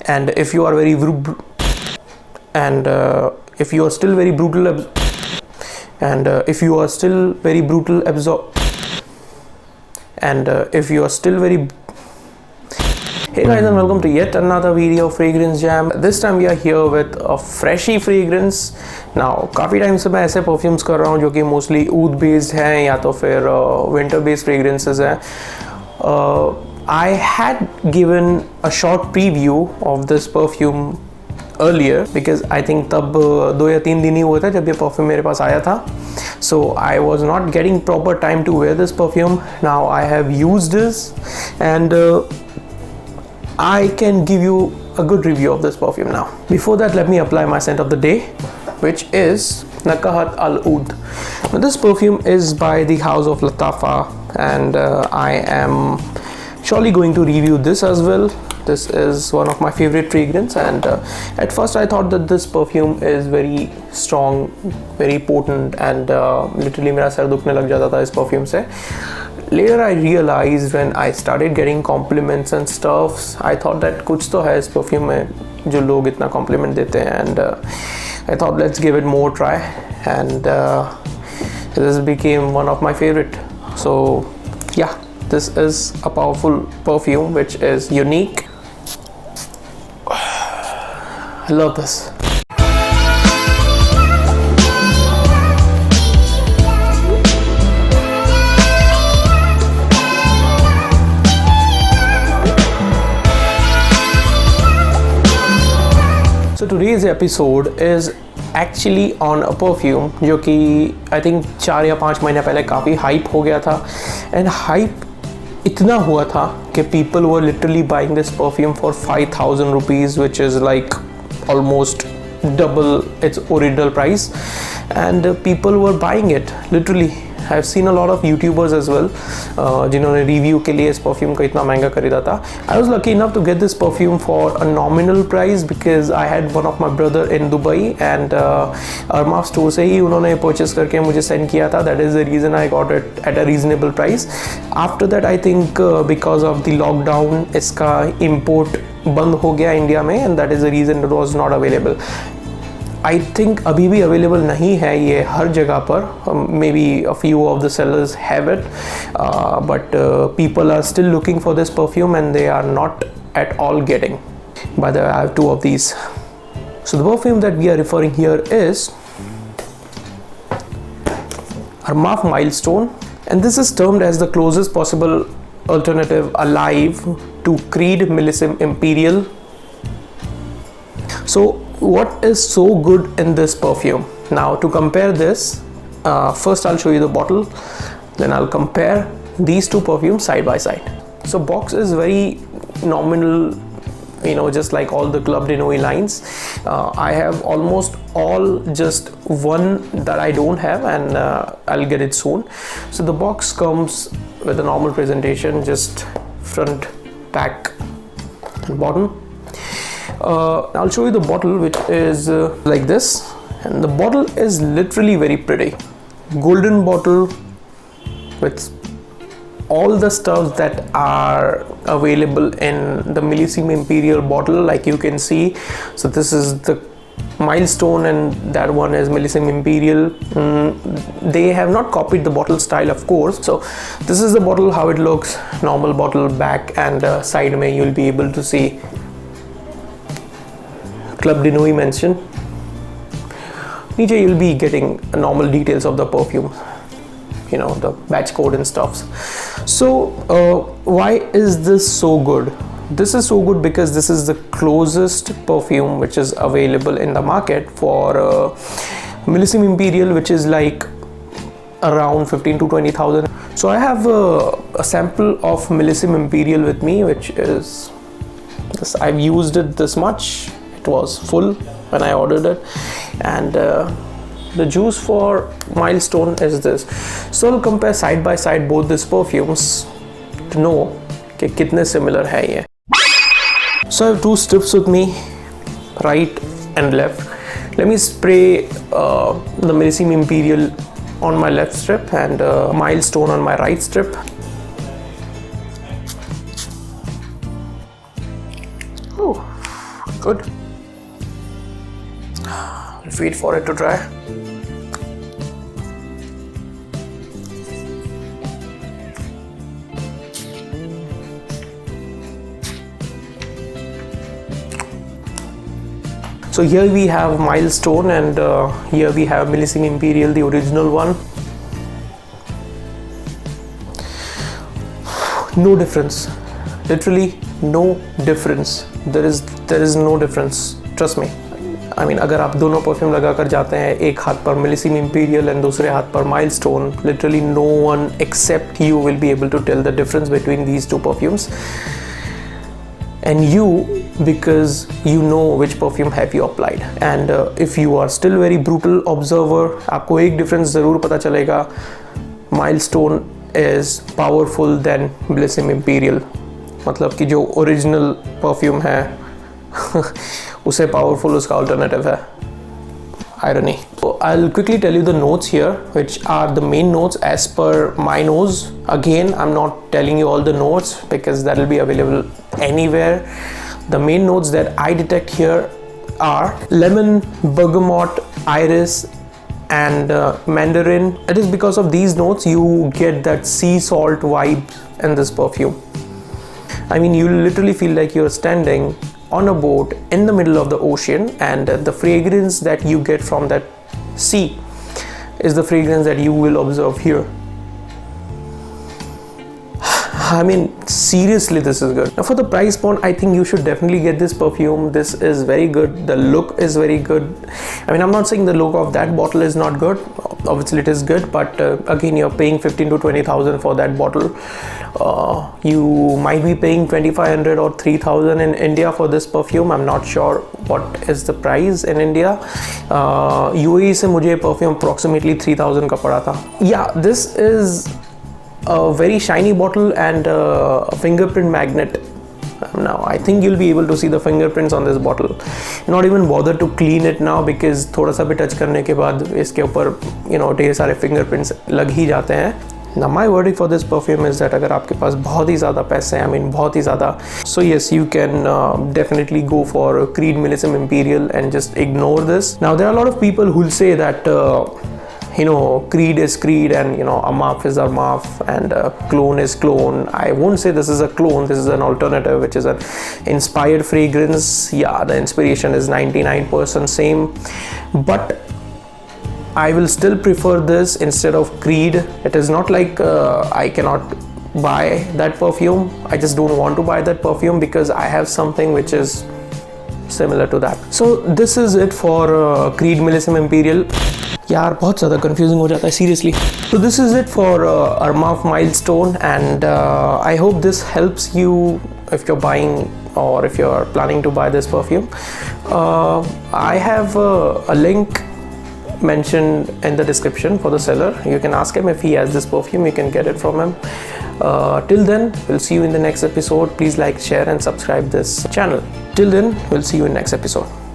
and if you are very if you are still very brutal if you are still very Hey guys, and welcome to yet another video of Fragrance Jam. This time we are here with a freshy fragrance. Now काफ़ी time से मैं ऐसे perfumes कर रहा हूँ जो कि mostly ऊद based हैं या तो फिर विंटर बेस्ड फ्रेग्रेंसेस हैं. I had given a short preview of this perfume earlier because I think तब 2 या 3 दिन ही हुआ था जब ये परफ्यूम मेरे पास आया था. So I was not getting proper time to wear this perfume. Now I have used this and I can give you a good review of this perfume now. Before that, let me apply my scent of the day, which is Nakahat Al Oud. Now this perfume is by the house of Latafa and I am surely going to review this as well. This is one of my favorite fragrance and at first I thought that this perfume is very strong, very potent and literally मेरा sir दुखने लग जाता था इस perfume से. Later I realized when I started getting compliments and stuffs, I thought that कुछ तो है इस perfume में जो लोग इतना compliment देते हैं and I thought let's give it more try and this became one of my favorite. So yeah, this is a powerful perfume which is unique. I love this. So today's episode is actually on a perfume जो कि I think 4 या 5 महीने पहले काफ़ी hype हो गया था and hype इतना हुआ था कि people were literally buying this perfume for 5,000 rupees, which is like almost double its original price, and people were buying it literally. I've seen a lot of YouTubers as well जिन्होंने review के लिए इस perfume को इतना महंगा खरीदा था. I was lucky enough to get this perfume for a nominal price because I had one of my brother in Dubai and Armaf store से ही उन्होंने purchase करके मुझे send किया था. That is the reason I got it at a reasonable price. After that I think because of the lockdown इसका import बंद हो गया इंडिया में and that is the reason it was not available. I think अभी भी available नहीं है ये हर जगह पर. Maybe a few of the sellers have it, but people are still looking for this perfume and they are not at all getting. By the way, I have 2 of these. So the perfume that we are referring here is Armaf Milestone, and this is termed as the closest possible alternative alive to Creed Millésime Impérial. So what is so good in this perfume? Now to compare this, first I'll show you the bottle, then I'll compare these 2 perfumes side by side. So box is very nominal, you know, just like all the Club de Nuit lines. I have almost all just one that I don't have and I'll get it soon. So the box comes with a normal presentation, just front, back and bottom. I'll show you the bottle, which is like this, and the bottle is literally very pretty. Golden bottle with all the stuff that are available in the Millésime Imperial bottle, like you can see. So this is the Milestone and that one is Millésime Imperial. They have not copied the bottle style, of course. So this is the bottle, how it looks. Normal bottle, back and side mein you'll be able to see Club de Nuit mention. Niche you'll be getting normal details of the perfume, you know, the batch code and stuffs. So why is this so good? This is so good because this is the closest perfume which is available in the market for Millésime Imperial, which is like around 15 to 20,000. So I have a sample of Millésime Imperial with me, which is this. I've used it this much. It was full when I ordered it, and the juice for Milestone is this. So I'll compare side by side both these perfumes to know कि कितने similar है ये. So I have 2 strips with me, right and left. Let me spray the Millésime Imperial on my left strip and Milestone on my right strip. Good. Let's wait for it to dry. So here we have Milestone, and here we have Millésime Impérial, the original one. No difference, literally no difference. There is no difference, trust me. I mean, अगर आप दोनों perfume लगा कर जाते हैं, एक हाथ पर Millésime Impérial and दूसरे हाथ पर Milestone, literally no one except you will be able to tell the difference between these two perfumes. And you, because you know which perfume have you applied. And if you are still very brutal observer, आपको एक difference ज़रूर पता चलेगा. Milestone is powerful than Millésime Impérial. मतलब कि जो original perfume है उसे powerful उसका alternative है. Irony. So I'll quickly tell you the notes here, which are the main notes as per my nose. Again, I'm not telling you all the notes because that will be available anywhere. The main notes that I detect here are lemon, bergamot, iris, and mandarin. It is because of these notes you get that sea salt vibe in this perfume. I mean, you literally feel like you're standing on a boat in the middle of the ocean, and the fragrance that you get from that sea is the fragrance that you will observe here. I mean, seriously, this is good. Now for the price point, I think you should definitely get this perfume. This is very good. The look is very good. I mean, I'm not saying the look of that bottle is not good. Obviously it is good, but again, you're paying 15 to 20,000 for that bottle. You might be paying 2,500 or 3,000 in India for this perfume. I'm not sure what is the price in India. UAE से मुझे perfume approximately 3,000 का पड़ा था. Yeah, this is a very shiny bottle and a fingerprint magnet. Now I think you'll be able to see the fingerprints on this bottle. Not even bother to clean it now because थोड़ा सा भी touch करने के बाद इसके ऊपर ढेर सारे fingerprints लग ही जाते हैं. Now my verdict for this perfume is that अगर आपके पास बहुत ही ज़्यादा पैसे हैं, I mean बहुत ही ज़्यादा, so yes, you can definitely go for Creed Millésime Impérial and just ignore this. Now there are a lot of people who'll say that Creed is Creed and Armaf is Armaf and clone is clone. I won't say this is a clone, this is an alternative, which is an inspired fragrance. Yeah, the inspiration is 99% same, but I will still prefer this instead of Creed. It is not like I cannot buy that perfume. I just don't want to buy that perfume because I have something which is similar to that. So this is it for Creed Millésime Impérial. यार बहुत ज़्यादा confusing हो जाता है seriously. So this is it for Armaf Milestone, and I hope this helps you if you're buying or if you're planning to buy this perfume. I have a link mentioned in the description for the seller. You can ask him if he has this perfume. You can get it from him. Till then, we'll see you in the next episode. Please like, share and subscribe this channel. Till then, we'll see you in next episode.